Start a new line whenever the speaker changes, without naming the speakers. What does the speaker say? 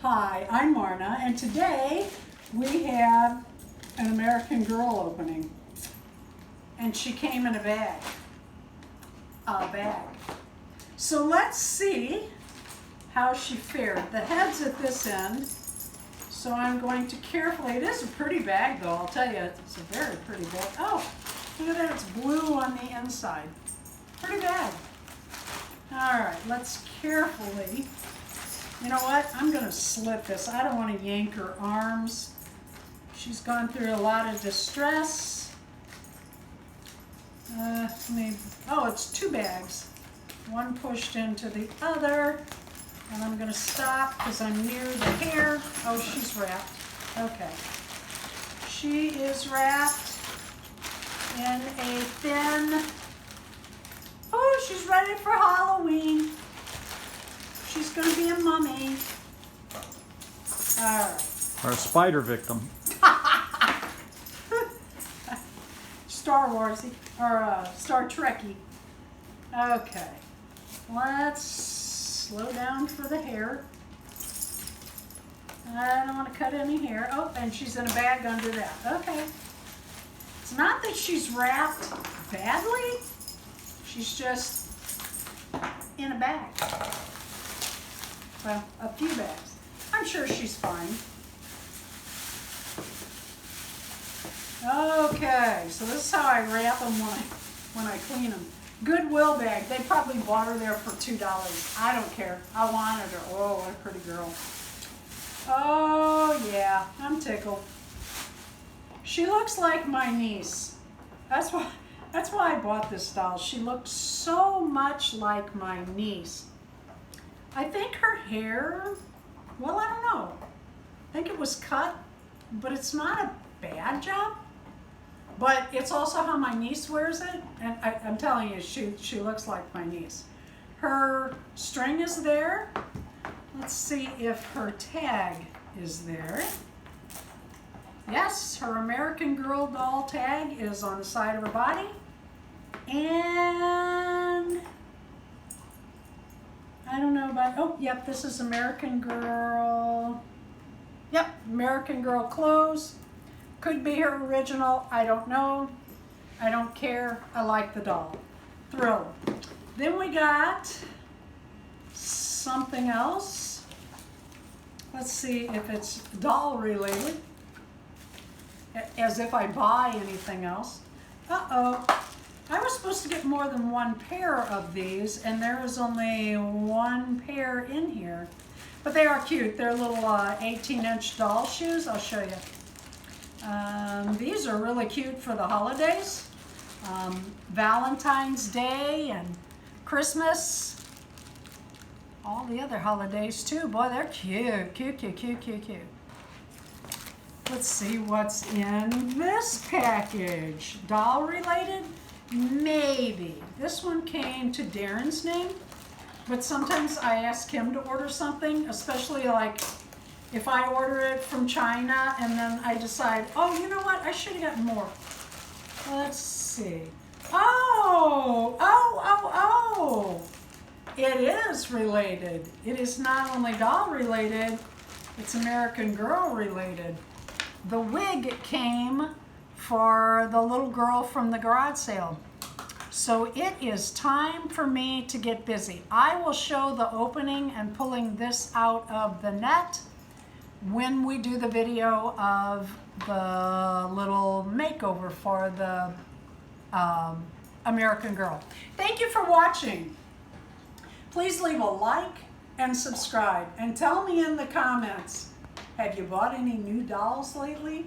Hi, I'm Marna, and today we have an American Girl opening. And she came in a bag. So let's see how she fared. The head's at this end, so I'm going to carefully, it is a pretty bag though, I'll tell you, it's a very pretty bag. Oh, look at that, it's blue on the inside. Pretty bag. All right, let's carefully, you know what, I'm gonna slip this. I don't wanna yank her arms. She's gone through a lot of distress. Oh, it's two bags. One pushed into the other. And I'm gonna stop because I'm near the hair. Oh, she's wrapped. Okay. She is wrapped in a thin, oh, she's ready for Halloween. She's gonna be a mummy. All right.
Or a spider victim.
Star Warsy, or Star Trekky. Okay, let's slow down for the hair. I don't want to cut any hair. Oh, and she's in a bag under that. Okay. It's not that she's wrapped badly. She's just in a bag. Well, a few bags. I'm sure she's fine. Okay, so this is how I wrap them when I clean them. Goodwill bag. They probably bought her there for $2. I don't care. I wanted her. Oh, what a pretty girl. Oh yeah, I'm tickled. She looks like my niece. That's why I bought this doll. She looked so much like my niece. I think her hair, well, I don't know. I think it was cut, but it's not a bad job. But it's also how my niece wears it, and I'm telling you, she looks like my niece. Her string is there. Let's see if her tag is there. Yes, her American Girl doll tag is on the side of her body. And I don't know about, oh, yep, this is American Girl. Yep, American Girl clothes. Could be her original, I don't know. I don't care, I like the doll. Thrilled. Then we got something else. Let's see if it's doll related. As if I buy anything else. Uh-oh. I was supposed to get more than one pair of these, and there is only one pair in here. But they are cute. They're little 18-inch doll shoes. I'll show you. These are really cute for the holidays. Valentine's Day and Christmas. All the other holidays too. Boy, they're cute. Cute, cute, cute, cute, cute. Let's see what's in this package. Doll related? Maybe. This one came to Darren's name, but sometimes I ask him to order something, especially like if I order it from China and then I decide, oh, you know what, I should have gotten more. Let's see. Oh. It is related. It is not only doll related, it's American Girl related. The wig came for the little girl from the garage sale. So it is time for me to get busy. I will show the opening and pulling this out of the net when we do the video of the little makeover for the American Girl. Thank you for watching. Please leave a like and subscribe, and tell me in the comments, have you bought any new dolls lately?